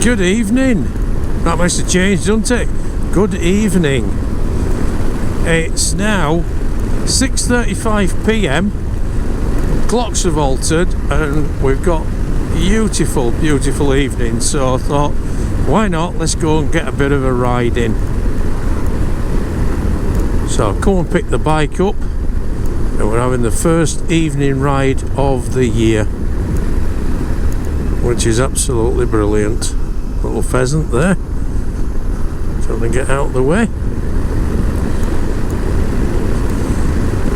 Good evening. That makes a change, doesn't it? Good evening. It's now 6:35 p.m. Clocks have altered and we've got beautiful, beautiful evening. So I thought, why not? Let's go and get a bit of a ride in. So I've come and picked the bike up and we're having the first evening ride of the year, which is absolutely brilliant. Little pheasant there, trying to get out of the way.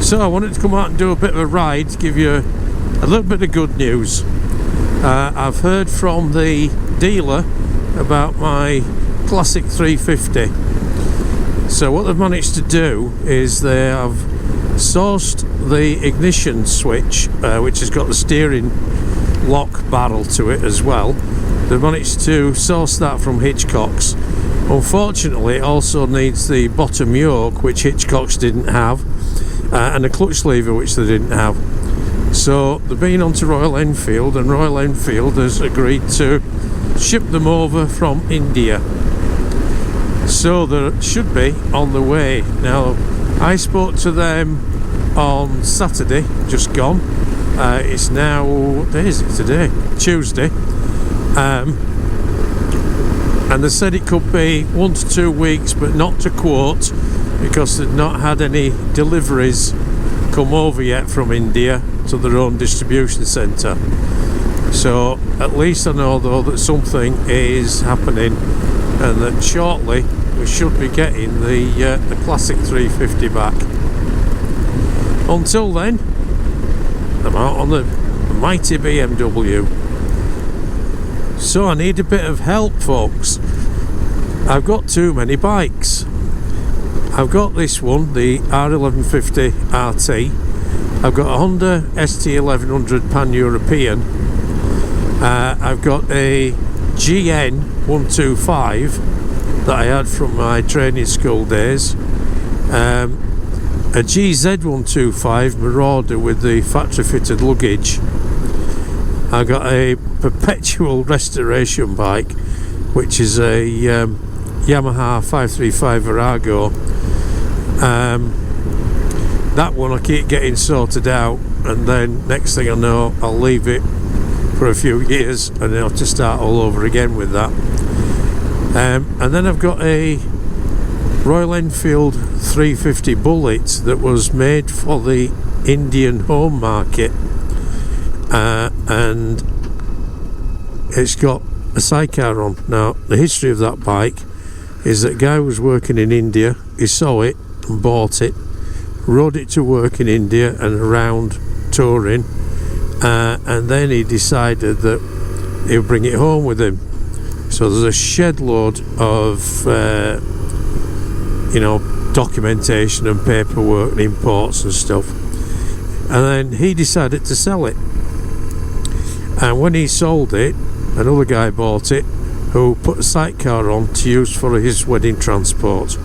So I wanted to come out and do a bit of a ride to give you a little bit of good news. I've heard from the dealer about my classic 350. So what they've managed to do is they have sourced the ignition switch, which has got the steering lock barrel to it as well. They've managed to source that from Hitchcock's. Unfortunately, it also needs the bottom yoke, which Hitchcock's didn't have, and a clutch lever, which they didn't have. So they've been on to Royal Enfield, and Royal Enfield has agreed to ship them over from India. So they should be on the way. Now, I spoke to them on Saturday, just gone. It's now, what day is it today? Tuesday. And they said it could be 1 to 2 weeks, but not to quote, because they've not had any deliveries come over yet from India to their own distribution centre. So at least I know though that something is happening, and that shortly we should be getting the classic 350 back. Until then, I'm out on the mighty BMW. So I need a bit of help, folks. I've got too many bikes. I've got this one, the R1150 RT. I've got a Honda ST1100 Pan-European. I've got a GN 125 that I had from my training school days. A GZ 125 Marauder with the factory fitted luggage. I got a perpetual restoration bike, which is a Yamaha 535 Virago. That one I keep getting sorted out, and then next thing I know I'll leave it for a few years and then I'll have to start all over again with that. And then I've got a Royal Enfield 350 Bullet that was made for the Indian home market, and it's got a sidecar on. Now, the history of that bike is that a guy was working in India, he saw it and bought it, rode it to work in India and around touring, and then he decided that he would bring it home with him. So there's a shed load of documentation and paperwork and imports and stuff, and then he decided to sell it. And when he sold it, another guy bought it who put a sidecar on to use for his wedding transport.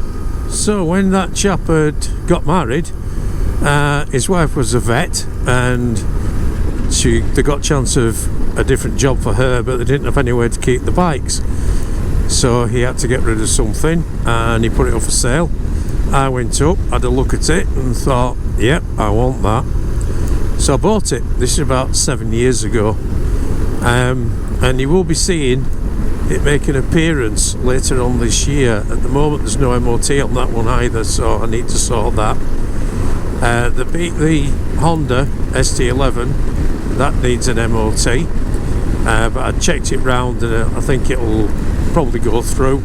So when that chap had got married, his wife was a vet, and they got a chance of a different job for her, but they didn't have anywhere to keep the bikes. So he had to get rid of something, and he put it up for sale. I went up, had a look at it, and thought, yep, I want that. So I bought it. This is about 7 years ago. And you will be seeing it make an appearance later on this year. At the moment there's no MOT on that one either, so I need to sort that. The Honda ST11, that needs an MOT, but I checked it round and I think it'll probably go through.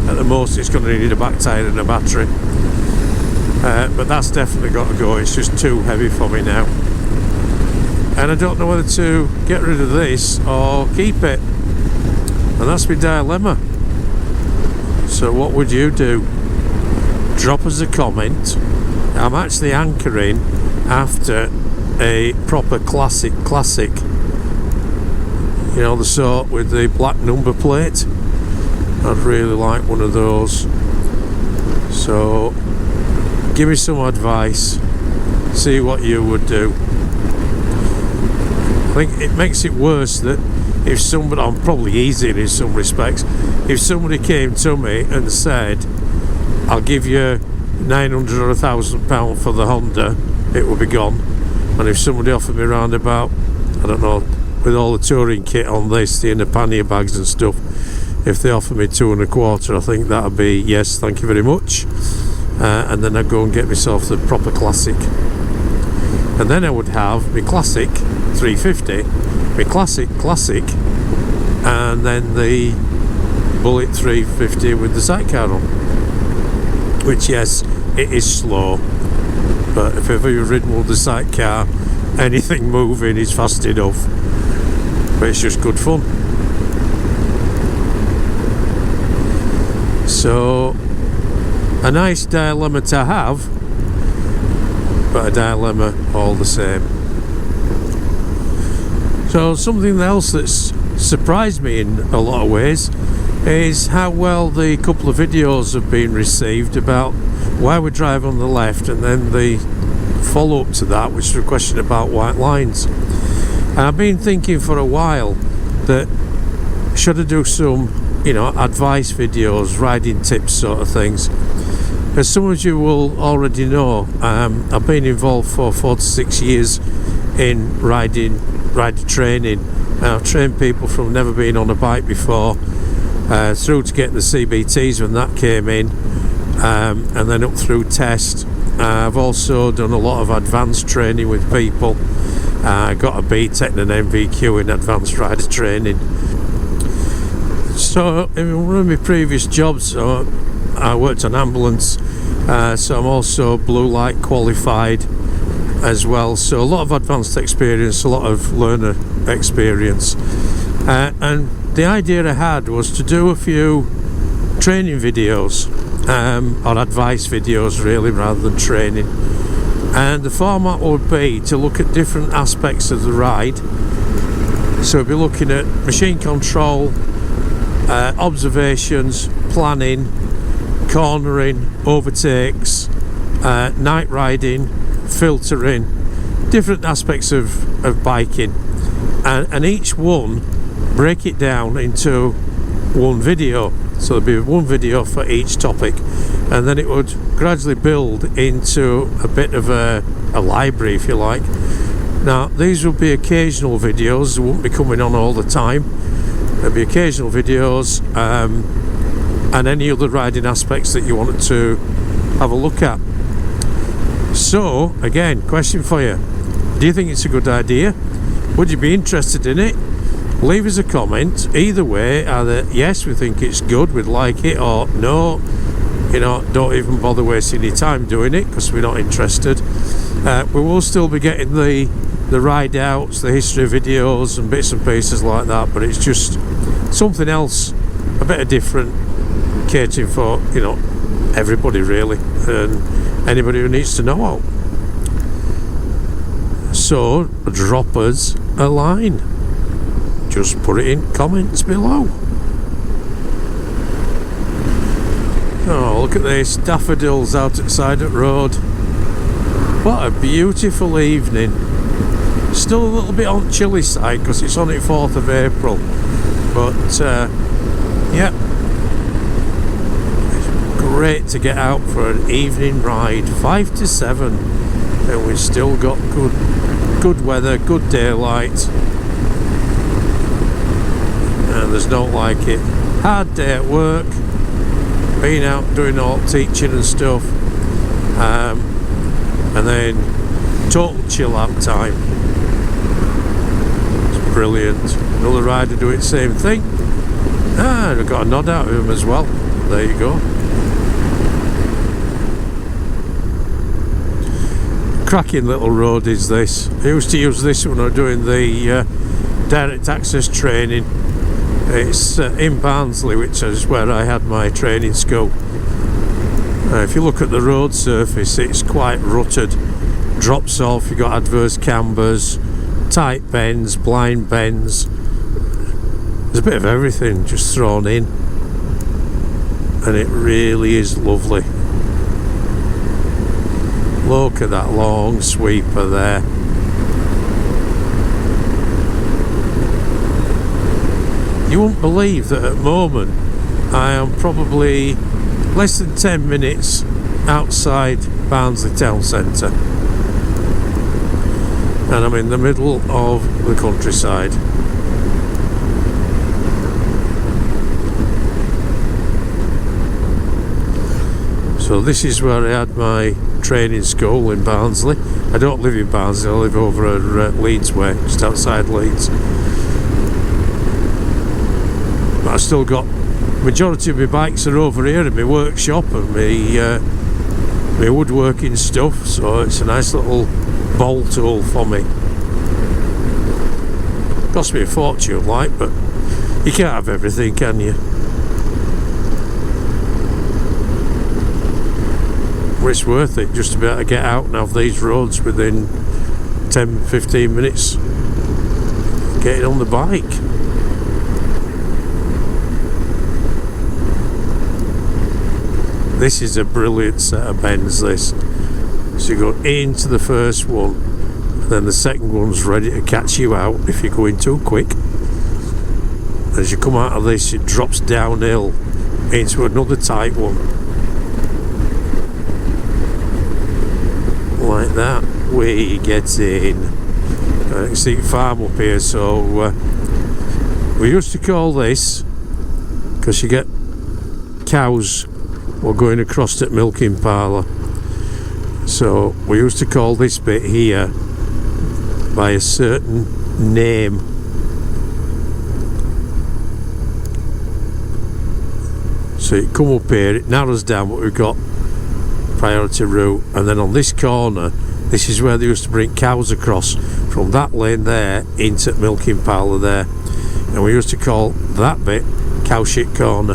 At the most it's going to need a back tyre and a battery, but that's definitely got to go. It's just too heavy for me now, and I don't know whether to get rid of this or keep it, and that's my dilemma. So what would you do? Drop us a comment. I'm actually anchoring after a proper classic, you know, the sort with the black number plate. I'd really like one of those. So give me some advice, see what you would do. I think it makes it worse that if somebody, I'm probably easy in some respects, if somebody came to me and said, I'll give you 900 or £1,000 for the Honda, it will be gone. And if somebody offered me around about, I don't know, with all the touring kit on this, the inner pannier bags and stuff, if they offer me 225, I think that'd be yes, thank you very much. And then I'd go and get myself the proper classic. And then I would have my classic 350, my classic, and then the Bullet 350 with the sidecar on. Which, yes, it is slow, but if ever you've ridden with the sidecar, anything moving is fast enough. But it's just good fun. So, a nice dilemma to have, but a dilemma all the same. So something else that's surprised me in a lot of ways is how well the couple of videos have been received about why we drive on the left, and then the follow-up to that, which is a question about white lines. And I've been thinking for a while that should I do some, you know, advice videos, riding tips sort of things. As some of you will already know, I've been involved for 4 to 6 years in rider training. I've trained people from never being on a bike before, through to get the CBTs when that came in, and then up through test. I've also done a lot of advanced training with people. I got a BTEC and an MVQ in advanced rider training. So in one of my previous jobs, I worked on ambulance, so I'm also blue light qualified as well. So a lot of advanced experience, a lot of learner experience, and the idea I had was to do a few training videos, or advice videos really, rather than training. And the format would be to look at different aspects of the ride. So we'll be looking at machine control, observations, planning, cornering, overtakes, night riding, filtering, different aspects of biking, and each one break it down into one video. So there'll be one video for each topic, and then it would gradually build into a bit of a library, if you like. Now these will be occasional videos, they won't be coming on all the time. There'll be occasional videos, and any other riding aspects that you wanted to have a look at. So again, question for you: do you think it's a good idea? Would you be interested in it? Leave us a comment. Either way, either yes, we think it's good, we'd like it, or no, you know, don't even bother wasting your time doing it because we're not interested. We will still be getting the ride outs, the history videos and bits and pieces like that, but it's just something else, a bit of different, catering for, you know, everybody really, and anybody who needs to know. So drop us a line, just put it in comments below. Oh, look at these daffodils out at the side of the road. What a beautiful evening. Still a little bit on chilly side because it's only 4th of April, but yeah, it's great to get out for an evening ride, 5 to 7, and we've still got good weather, good daylight, and there's no like it. Hard day at work, being out doing all teaching and stuff, and then total chill out time. It's brilliant. Another rider doing the same thing. I've got a nod out of him as well. There you go. Cracking little road is this. I used to use this when I was doing the direct access training. It's in Barnsley, which is where I had my training school. If you look at the road surface, it's quite rutted, drops off, you've got adverse cambers, tight bends, blind bends, there's a bit of everything just thrown in, and it really is lovely. Look at that long sweeper there. You wouldn't believe that at the moment I am probably less than 10 minutes outside Barnsley town centre, and I'm in the middle of the countryside. So this is where I had my training school, in Barnsley. I don't live in Barnsley, I live over at Leeds way, just outside Leeds. But I've still got, majority of my bikes are over here in my workshop and my woodworking stuff, so it's a nice little bowl tool for me. Cost me a fortune, like, but you can't have everything, can you? Well, it's worth it just to be able to get out and have these roads within 10-15 minutes getting on the bike. This is a brilliant set of bends, this. So you go into the first one, and then the second one's ready to catch you out if you're going too quick. As you come out of this, it drops downhill into another tight one. Like that. We get in. You can see farm up here, so we used to call this, because you get cows were going across that milking parlour, so we used to call this bit here by a certain name. So you come up here, it narrows down what we've got priority route, and then on this corner, this is where they used to bring cows across from that lane there into the milking parlour there, and we used to call that bit cow shit corner,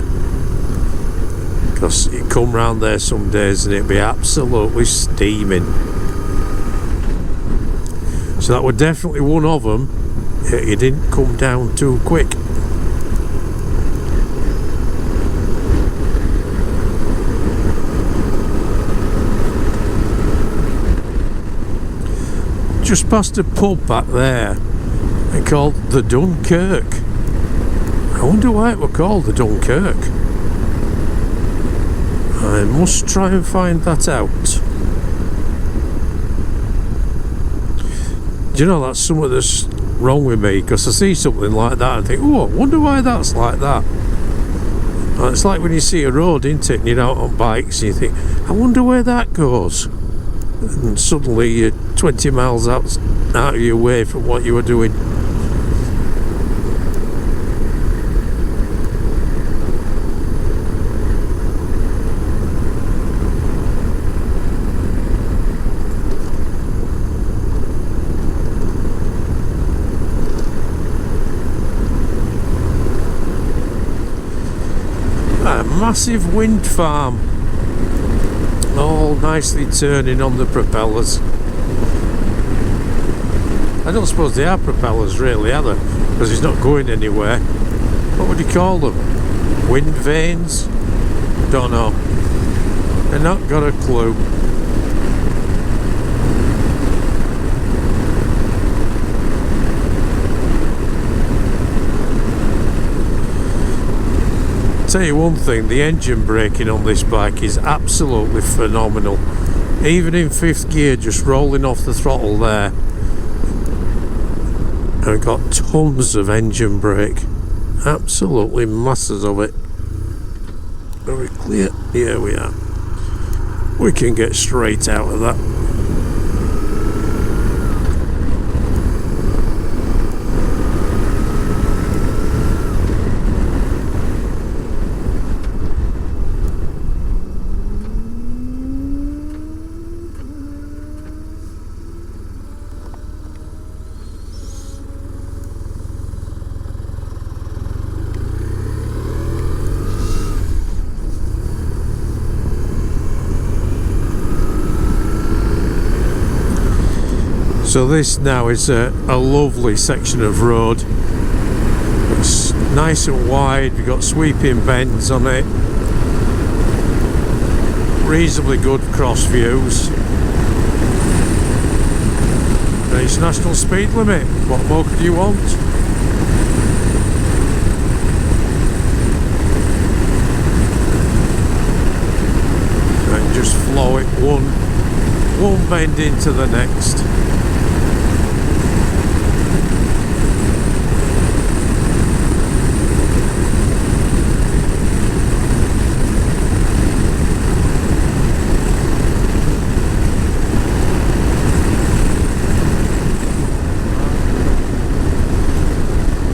because you come round there some days and it'd be absolutely steaming. So that was definitely one of them. You didn't come down too quick. Just past a pub back there, they called the Dunkirk. I wonder why it were called the Dunkirk. I must try and find that out. Do you know, that's something that's wrong with me, because I see something like that and think, oh, I wonder why that's like that. And it's like when you see a road, isn't it, and you're out on bikes and you think, I wonder where that goes. And suddenly you're 20 miles out of your way from what you were doing. A massive wind farm, all nicely turning on the propellers. I don't suppose they are propellers really, are they? Because it's not going anywhere. What would you call them? Wind vanes? Don't know. I've not got a clue. Tell you one thing, the engine braking on this bike is absolutely phenomenal. Even in fifth gear, just rolling off the throttle there, I've got tons of engine brake, absolutely masses of it. Very clear. Here we are. We can get straight out of that. So this now is a lovely section of road. It's nice and wide, we've got sweeping bends on it, reasonably good cross views. And it's national speed limit, what more could you want? bend into the next.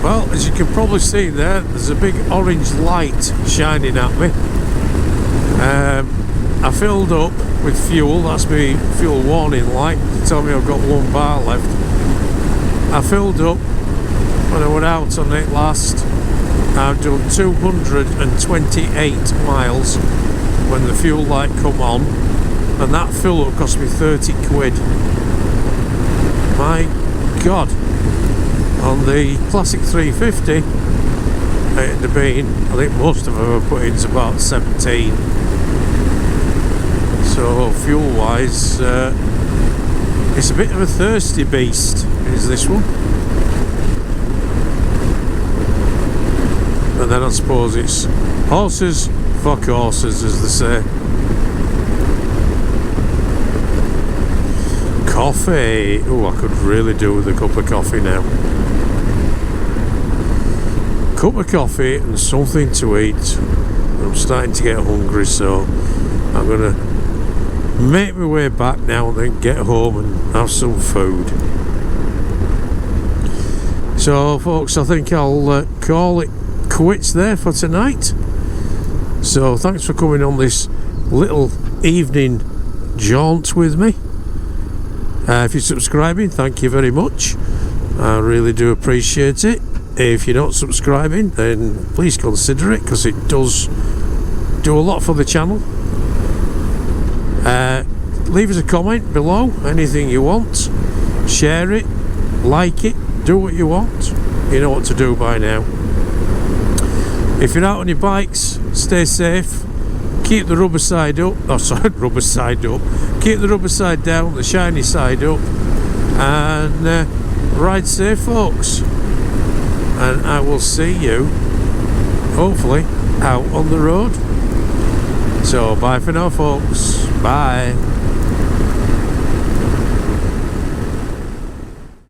Well, as you can probably see there's a big orange light shining at me. I filled up with fuel. That's my fuel warning light to tell me I've got 1 bar left. I filled up when I went out on it last. I've done 228 miles when the fuel light come on, and that fill up cost me 30 quid. My God. On the classic 350, it'd have been, I think most of them are put into about 17. So fuel wise, it's a bit of a thirsty beast, is this one. And then I suppose it's horses, fuck horses, as they say. Coffee. Oh, I could really do with a cup of coffee now. Cup of coffee and something to eat. I'm starting to get hungry, so I'm gonna make my way back now and then get home and have some food. So folks, I think I'll call it quits there for tonight. So thanks for coming on this little evening jaunt with me. If you're subscribing, thank you very much. I really do appreciate it. If you're not subscribing, then please consider it, because it does do a lot for the channel. Leave us a comment below, anything you want. Share it, like it, do what you want. You know what to do by now. If you're out on your bikes, stay safe. Keep the rubber side up. Oh, sorry, rubber side up. Keep the rubber side down, the shiny side up, and ride safe, folks. And I will see you, hopefully, out on the road. So bye for now, folks. Bye.